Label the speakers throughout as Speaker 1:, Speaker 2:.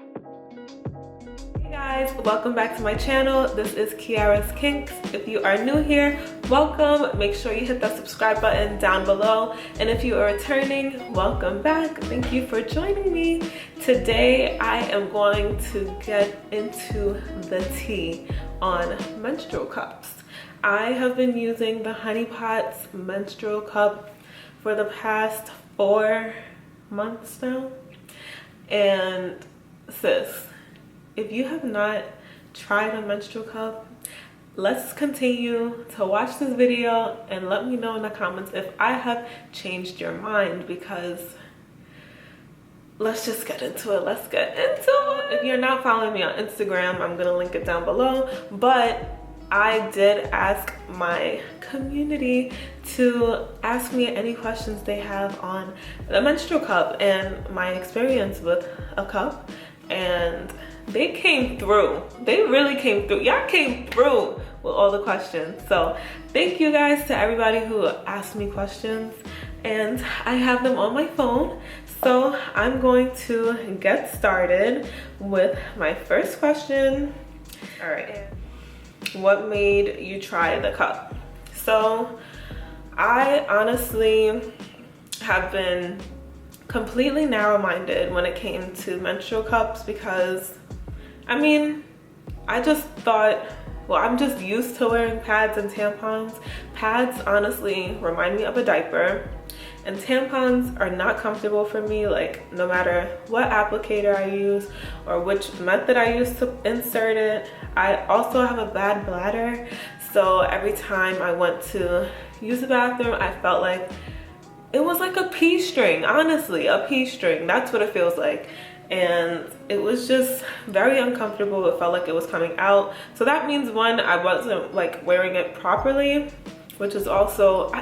Speaker 1: Hey guys, welcome back to my channel. This is Kiara's Kinks. If you are new here, welcome. Make sure you hit that subscribe button down below. And if you are returning, welcome back. Thank you for joining me. Today, I am going to get into the tea on menstrual cups. I have been using the HoneyPot Menstrual Cup for the past 4 months now. And sis, if you have not tried a menstrual cup, let's continue to watch this video and let me know in the comments if I have changed your mind, because let's just get into it. Let's get into it. If you're not following me on Instagram, I'm gonna link it down below, but I did ask my community to ask me any questions they have on the menstrual cup and my experience with a cup, and they came through. They really came through. Y'all came through with all the questions. So thank you guys to everybody who asked me questions, and I have them on my phone. So I'm going to get started with my first question. All right. What made you try the cup? So I honestly have been completely narrow-minded when it came to menstrual cups, because I mean, I just thought, well, I'm just used to wearing pads and tampons. Pads honestly remind me of a diaper, and tampons are not comfortable for me, like no matter what applicator I use or which method I use to insert it. I also have a bad bladder, so every time I went to use the bathroom, I felt like it was like a pea string. Honestly, a pea string. That's what it feels like. And it was just very uncomfortable. It felt like it was coming out. So that means, one, I wasn't like wearing it properly, which is also,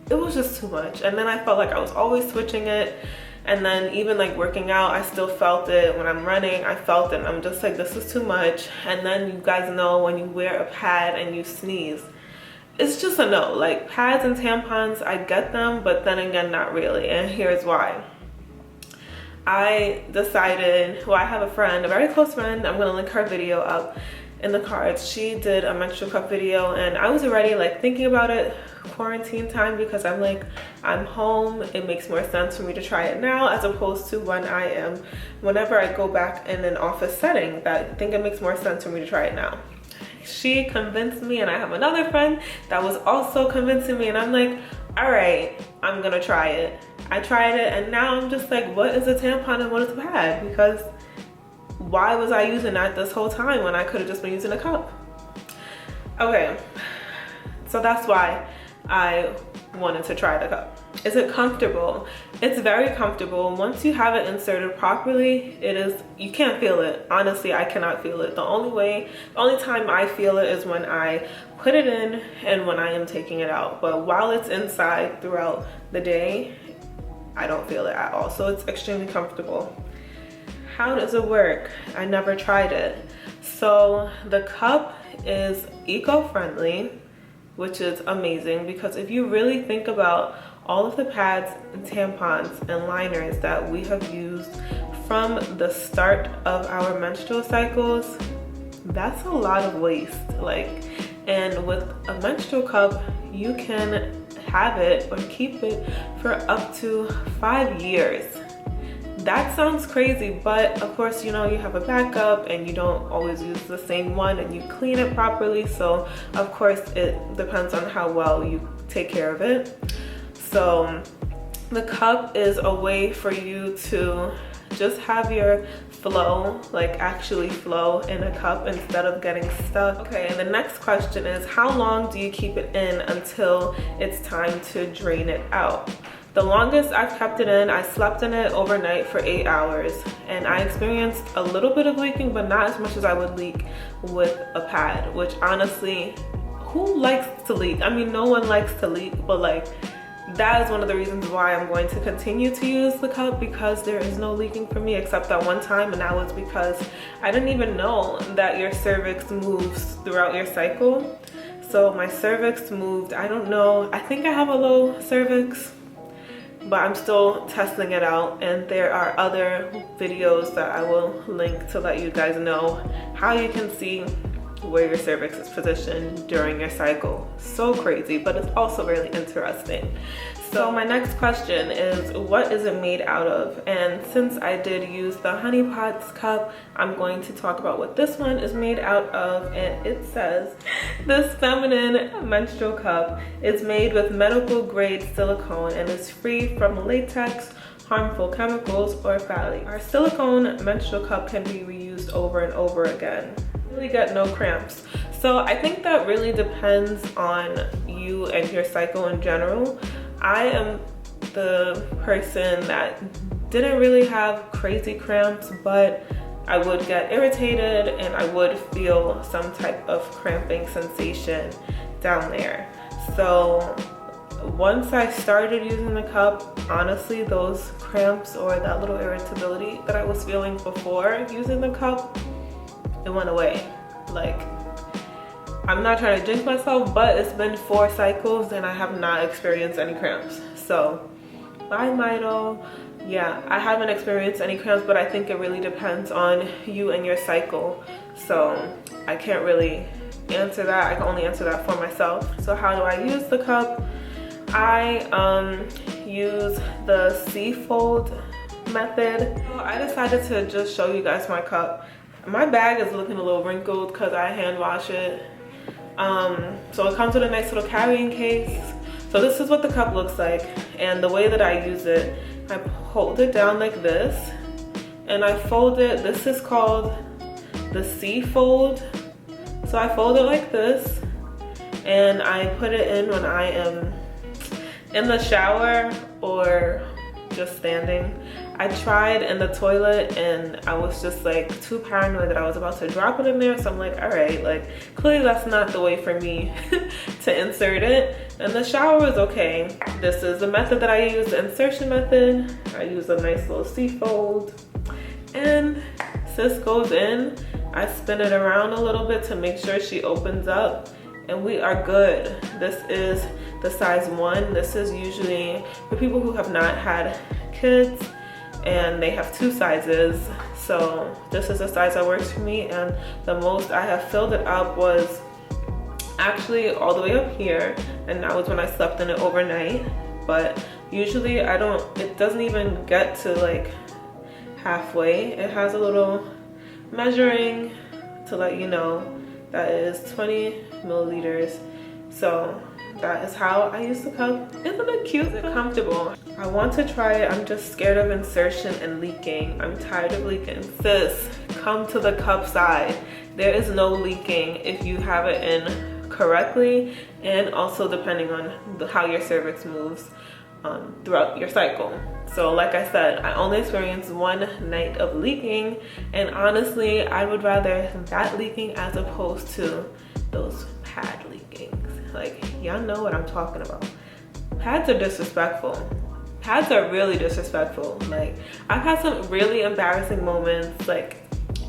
Speaker 1: it was just too much. And then I felt like I was always switching it. And then even like working out, I still felt it. When I'm running, I felt it. And I'm just like, this is too much. And then you guys know when you wear a pad and you sneeze, it's just a no. Like pads and tampons, I get them, but then again, not really. And here's why. I decided, well, I have a friend, a very close friend, I'm gonna link her video up in the cards. She did a menstrual cup video, and I was already like thinking about it quarantine time, because I'm like, I'm home. It makes more sense for me to try it now as opposed to whenever I go back in an office setting. That I think it makes more sense for me to try it now. She convinced me, and I have another friend that was also convincing me, and I'm like, all right, I'm gonna try it. I tried it, and now I'm just like, what is a tampon and what is a pad? Because why was I using that this whole time when I could have just been using a cup? Okay, so that's why I wanted to try the cup. Is it comfortable? It's very comfortable. Once you have it inserted properly, it is, you can't feel it. Honestly, I cannot feel it. The only time I feel it is when I put it in and when I am taking it out. But while it's inside throughout the day, I don't feel it at all. So it's extremely comfortable. How does it work? I never tried it. So the cup is eco-friendly, which is amazing, because if you really think about all of the pads and tampons and liners that we have used from the start of our menstrual cycles, that's a lot of waste. And with a menstrual cup, you can have it or keep it for up to 5 years. That sounds crazy, but of course, you know, you have a backup and you don't always use the same one, and you clean it properly. So of course it depends on how well you take care of it. So the cup is a way for you to just have your flow, like actually flow in a cup instead of getting stuck. Okay, and the next question is, how long do you keep it in until it's time to drain it out? The longest I've kept it in, I slept in it overnight for 8 hours, and I experienced a little bit of leaking, but not as much as I would leak with a pad, which honestly, who likes to leak? I mean, no one likes to leak, but like, that is one of the reasons why I'm going to continue to use the cup, because there is no leaking for me except that one time, and that was because I didn't even know that your cervix moves throughout your cycle. So my cervix moved, I don't know, I think I have a low cervix. but I'm still testing it out, and there are other videos that I will link to let you guys know how you can see where your cervix is positioned during your cycle. So crazy, but it's also really interesting. So my next question is, what is it made out of? And since I did use the HoneyPot cup, I'm going to talk about what this one is made out of. And it says, this feminine menstrual cup is made with medical grade silicone and is free from latex, harmful chemicals, or phthalates. Our silicone menstrual cup can be reused over and over again. You really get no cramps. So I think that really depends on you and your cycle in general. I am the person that didn't really have crazy cramps, but I would get irritated and I would feel some type of cramping sensation down there. So once I started using the cup, honestly, those cramps or that little irritability that I was feeling before using the cup, it went away. Like, I'm not trying to jinx myself, but it's been 4 cycles and I have not experienced any cramps. So, bye Mito. Yeah, I haven't experienced any cramps, but I think it really depends on you and your cycle. So, I can't really answer that. I can only answer that for myself. So, how do I use the cup? I use the C-fold method. So I decided to just show you guys my cup. My bag is looking a little wrinkled because I hand wash it. So it comes with a nice little carrying case. So this is what the cup looks like, and the way that I use it, I hold it down like this and I fold it. This is called the C fold. So I fold it like this and I put it in when I am in the shower or just standing. I tried in the toilet and I was just like too paranoid that I was about to drop it in there. So I'm like, all right, like clearly that's not the way for me to insert it. And the shower was okay. This is the method that I use, the insertion method. I use a nice little C-fold. And sis goes in. I spin it around a little bit to make sure she opens up. And we are good. This is the size 1. This is usually for people who have not had kids and they have 2 sizes. So this is the size that works for me, and the most I have filled it up was actually all the way up here, and that was when I slept in it overnight. But usually it doesn't even get to like halfway. It has a little measuring to let you know that is 20 milliliters. So that is how I use the cup. Isn't it cute and comfortable? I want to try it. I'm just scared of insertion and leaking. I'm tired of leaking. Sis, come to the cup side. There is no leaking if you have it in correctly, and also depending on how your cervix moves throughout your cycle. So like I said, I only experienced 1 night of leaking, and honestly, I would rather that leaking as opposed to those pad leakings. Like, y'all know what I'm talking about. Pads are disrespectful. Pads are really disrespectful. Like, I've had some really embarrassing moments, like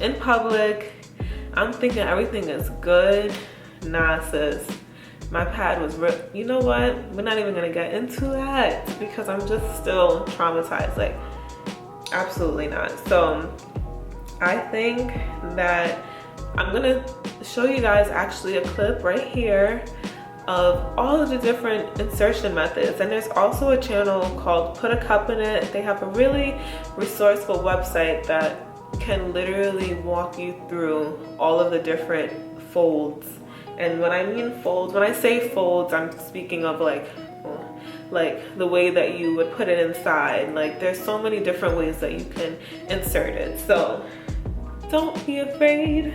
Speaker 1: in public. I'm thinking everything is good. Nah, sis. My pad was ripped. You know what? We're not even gonna get into that because I'm just still traumatized. Like, absolutely not. So I think that I'm gonna show you guys actually a clip right here of all of the different insertion methods. And there's also a channel called Put a Cup in It. They have a really resourceful website that can literally walk you through all of the different folds. And when I mean folds, when I say folds, I'm speaking of like the way that you would put it inside. Like, there's so many different ways that you can insert it. So don't be afraid.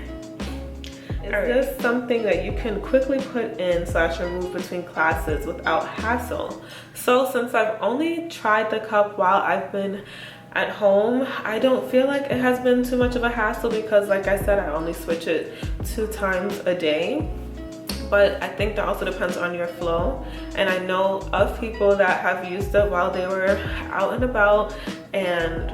Speaker 1: It's just something that you can quickly put in / remove between classes without hassle. So since I've only tried the cup while I've been at home, I don't feel like it has been too much of a hassle because, like I said, I only switch it 2 times a day. But I think that also depends on your flow. And I know of people that have used it while they were out and about, and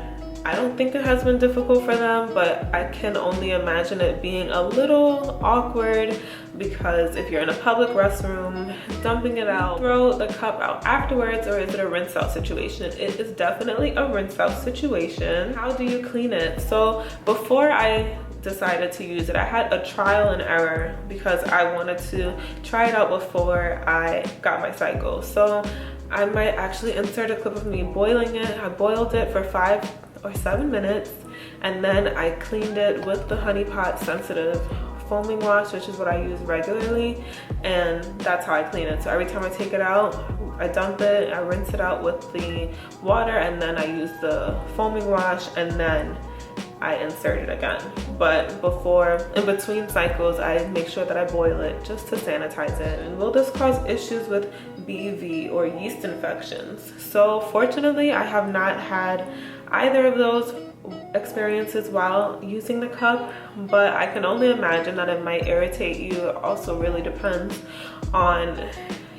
Speaker 1: I don't think it has been difficult for them, but I can only imagine it being a little awkward because if you're in a public restroom, dumping it out, throw the cup out afterwards, or is it a rinse out situation? It is definitely a rinse out situation. How do you clean it? So before I decided to use it, I had a trial and error because I wanted to try it out before I got my cycle. So I might actually insert a clip of me boiling it. I boiled it for 5 or 7 minutes, and then I cleaned it with the HoneyPot sensitive foaming wash, which is what I use regularly, and that's how I clean it. So every time I take it out, I dump it, I rinse it out with the water, and then I use the foaming wash, and then I insert it again. But in between cycles, I make sure that I boil it just to sanitize it. And will this cause issues with BV or yeast infections? So fortunately, I have not had either of those experiences while using the cup, but I can only imagine that it might irritate you. It also really depends on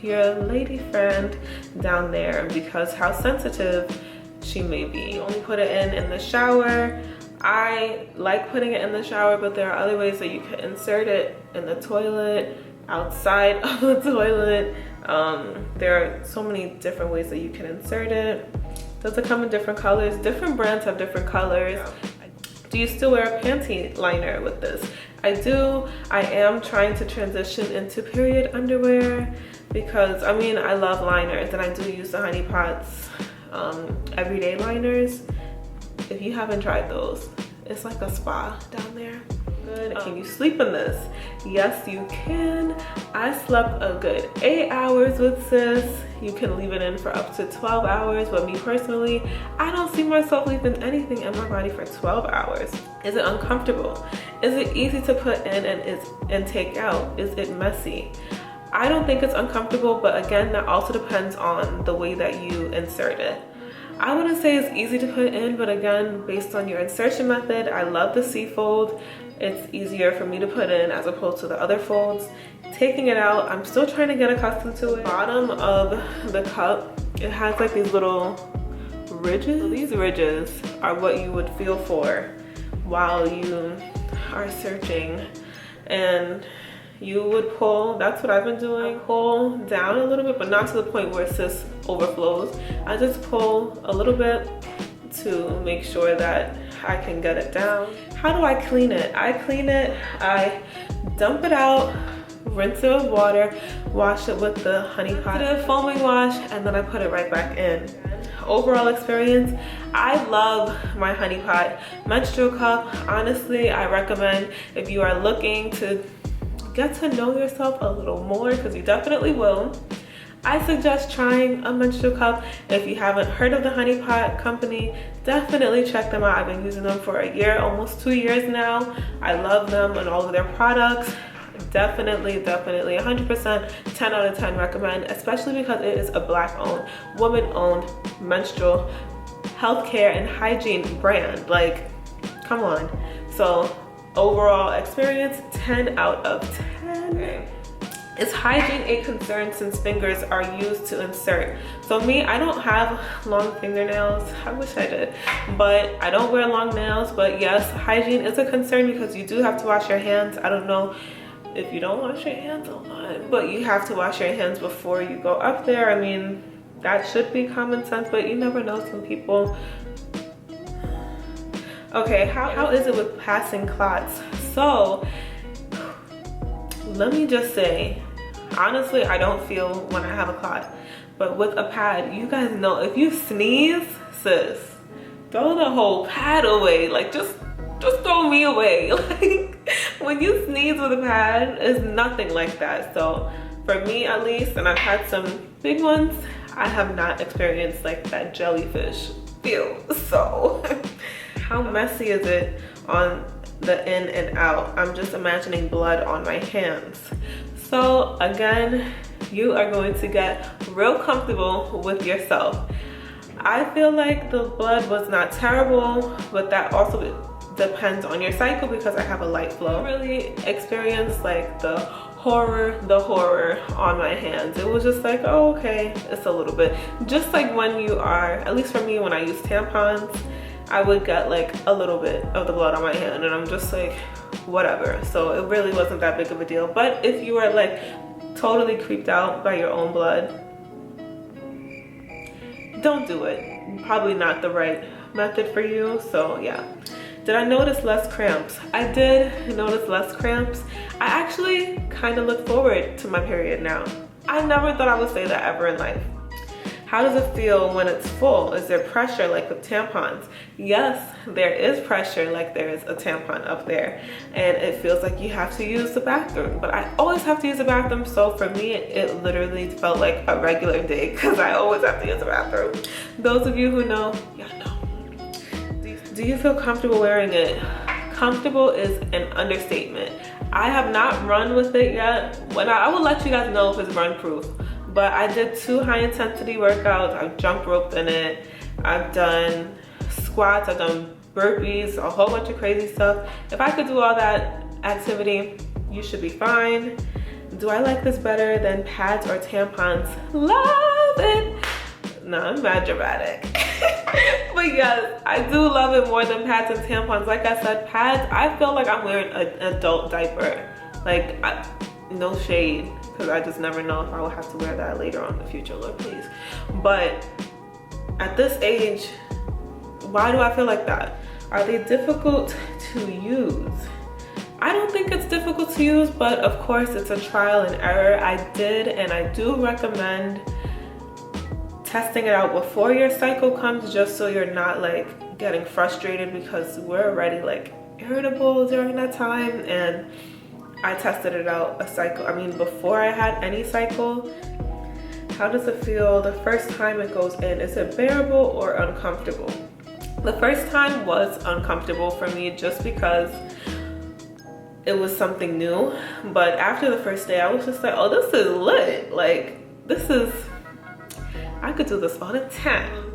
Speaker 1: your lady friend down there because how sensitive she may be. You only put it in the shower. I like putting it in the shower, but there are other ways that you can insert it in the toilet, outside of the toilet. There are so many different ways that you can insert it. Does it come in different colors? Different brands have different colors. Do you still wear a panty liner with this? I do. I am trying to transition into period underwear because I mean, I love liners and I do use the HoneyPot's everyday liners. If you haven't tried those, it's like a spa down there. Good. Can you sleep in this? Yes, you can. I slept a good 8 hours with sis. You can leave it in for up to 12 hours, but me personally, I don't see myself leaving anything in my body for 12 hours. Is it uncomfortable? Is it easy to put in and take out? Is it messy? I don't think it's uncomfortable, but again, that also depends on the way that you insert it. I wouldn't say it's easy to put in, but again, based on your insertion method, I love the C-fold. It's easier for me to put in as opposed to the other folds. Taking it out, I'm still trying to get accustomed to it. Bottom of the cup, it has like these little ridges. So these ridges are what you would feel for while you are searching, and you would pull, that's what I've been doing, pull down a little bit, but not to the point where sis overflows. I just pull a little bit to make sure that I can get it down. How do I clean it? I dump it out, rinse it with water, wash it with the HoneyPot foaming wash, and then I put it right back in. Overall experience, I love my HoneyPot Menstrual Cup. Honestly, I recommend if you are looking to get to know yourself a little more, because you definitely will, I suggest trying a menstrual cup. If you haven't heard of the HoneyPot company, definitely check them out. I've been using them for a year, almost 2 years now. I love them and all of their products. Definitely 100% 10 out of 10 recommend, especially because it is a Black-owned, woman-owned menstrual healthcare and hygiene brand. Like, come on. So overall experience, 10 out of 10. Okay. Is hygiene a concern since fingers are used to insert? So me, I don't have long fingernails. I wish I did, but I don't wear long nails. But yes, hygiene is a concern because you do have to wash your hands. I don't know if you don't wash your hands a lot, but you have to wash your hands before you go up there. I mean, that should be common sense, but you never know, some people. Okay, how is it with passing clots? So let me just say, honestly, I don't feel when I have a clot, but with a pad, you guys know, if you sneeze, sis, throw the whole pad away. Like, just throw me away. Like, when you sneeze with a pad, it's nothing like that. So for me at least, and I've had some big ones, I have not experienced like that jellyfish feel. So how messy is it on the in and out? I'm just imagining blood on my hands. So again, you are going to get real comfortable with yourself. I feel like the blood was not terrible, but that also depends on your cycle because I have a light flow. I really experienced like the horror on my hands. It was just like, oh, okay, it's a little bit. Just like when you are, at least for me, when I use tampons, I would get like a little bit of the blood on my hand, and I'm just like, whatever. So it really wasn't that big of a deal. But if you are like totally creeped out by your own blood, don't do it. Probably not the right method for you. So yeah. Did I notice less cramps? I did notice less cramps. I actually kind of look forward to my period now. I never thought I would say that ever in life. How does it feel when it's full? Is there pressure like with tampons? Yes, there is pressure like there is a tampon up there, and it feels like you have to use the bathroom. But I always have to use the bathroom, so for me, it literally felt like a regular day because I always have to use the bathroom. Those of you who know, y'all know. Do you feel comfortable wearing it? Comfortable is an understatement. I have not run with it yet. I will let you guys know if it's run proof. But I did 2 high intensity workouts. I've jump roped in it. I've done squats. I've done burpees, a whole bunch of crazy stuff. If I could do all that activity, you should be fine. Do I like this better than pads or tampons? Love it. No, I'm mad dramatic. But yes, I do love it more than pads and tampons. Like I said, pads, I feel like I'm wearing an adult diaper. Like, no shade, because I just never know if I will have to wear that later on in the future, Lord please. But at this age, why do I feel like that? Are they difficult to use? I don't think it's difficult to use, but of course it's a trial and error. I did and I do recommend testing it out before your cycle comes, just so you're not like getting frustrated, because we're already like irritable during that time. And I tested it out before I had any cycle. How does it feel the first time it goes in? Is it bearable or uncomfortable? The first time was uncomfortable for me just because it was something new. But after the first day, I was just like, oh, this is lit. Like, I could do this all the time.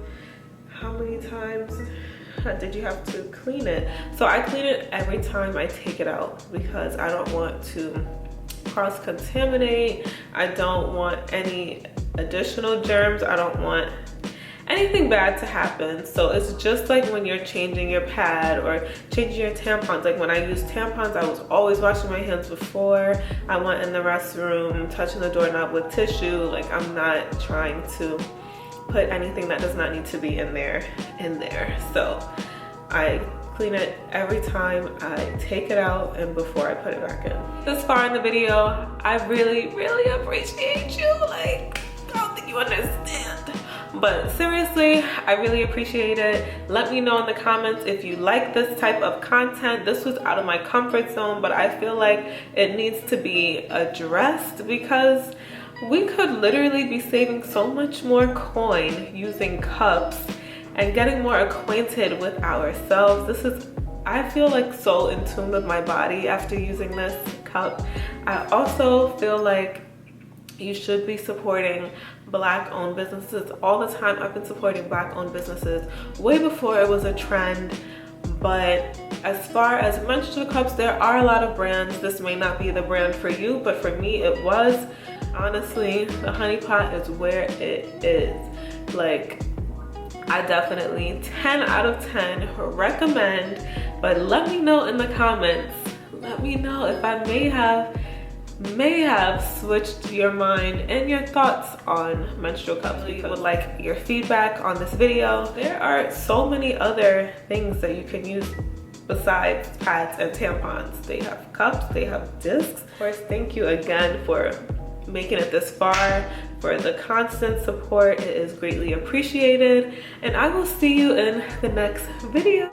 Speaker 1: How many times did you have to clean it? So I clean it every time I take it out because I don't want to cross-contaminate. I don't want any additional germs. I don't want anything bad to happen. So it's just like when you're changing your pad or changing your tampons. Like when I use tampons, I was always washing my hands before I went in the restroom, touching the doorknob with tissue. Like, I'm not trying to put anything that does not need to be in there. So I clean it every time I take it out and before I put it back in. This far in the video, I really, really appreciate you. Like, I don't think you understand. But seriously, I really appreciate it. Let me know in the comments if you like this type of content. This was out of my comfort zone, but I feel like it needs to be addressed because we could literally be saving so much more coin using cups and getting more acquainted with ourselves. I feel like so in tune with my body after using this cup. I also feel like you should be supporting Black-owned businesses all the time. I've been supporting Black-owned businesses way before it was a trend. But as far as menstrual cups, there are a lot of brands. This may not be the brand for you, but for me it was. Honestly, the HoneyPot is where it is. Like, I definitely 10 out of 10 recommend. But let me know in the comments. Let me know if I may have switched your mind and your thoughts on menstrual cups. We would like your feedback on this video. There are so many other things that you can use besides pads and tampons. They have cups, they have discs. Of course, thank you again for making it this far, for the constant support. It is greatly appreciated, and I will see you in the next video.